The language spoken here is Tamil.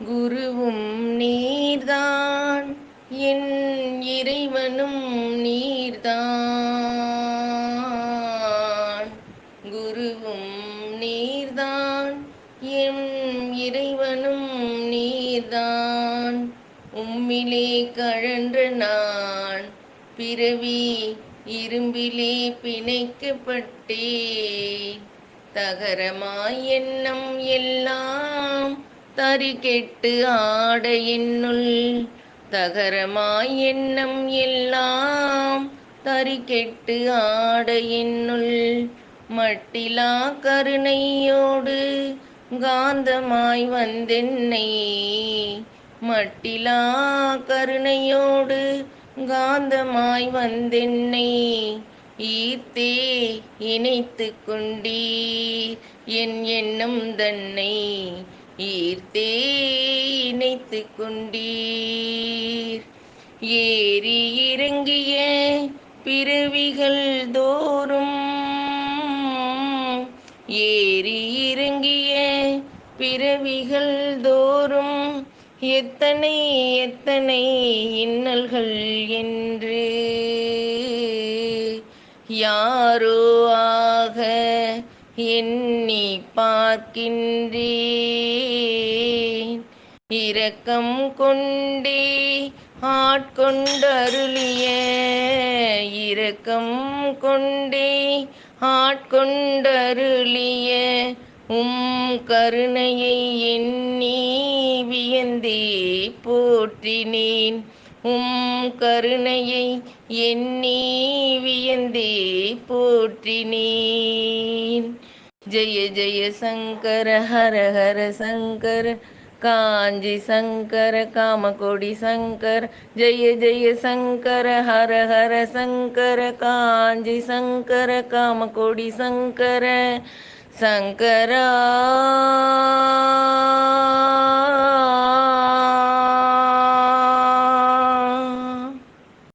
குருவும் நீர்தான் என் இறைவனும் நீர்தான். குருவும் நீர்தான் என் இறைவனும் நீர்தான். உம்மிலே கழன்ற நான் பிறவி இரும்பிலே பிணைக்கப்பட்டேன். தகரமாய் எண்ணம் எல்லாம் தறிகெட்டு ஆட என்னுள். தகரமாய் எண்ணம் எல்லாம் தறிகெட்டு ஆட என்னுள். மட்டிலா கருணையோடு காந்தமாய் வந்தென்னை. மட்டிலா கருணையோடு காந்தமாய் வந்தென்னை ஈர்த்தே இணைத்து கொண்டீர். என் எண்ணம் தன்னை ஈர்த்தே இணைத்து கொண்டீர். ஏறி இறங்கிய பிறவிகள் தோறும், ஏறி இறங்கிய பிறவிகள் தோறும் எத்தனை எத்தனை இன்னல்கள் என்று யாரோ ஆக எண்ணி பார்க்கின்றேன். இரக்கம் கொண்டே ஆட்கொண்டருளிய, இரக்கம் கொண்டே ஆட்கொண்டருளிய உம் கருணையை எண்ணி வியந்தே போற்றினேன். உம் கருணையை எண்ணி வியந்தே போற்றினேன். ஜெய ஜெய சங்கர ஹர ஹர சங்கர காஞ்சி சங்கர காமகோடி சங்கர. ஜெய ஜெய சங்கர ஹர ஹர சங்கர காஞ்சி சங்கர காமகோடி சங்கர. சங்கரா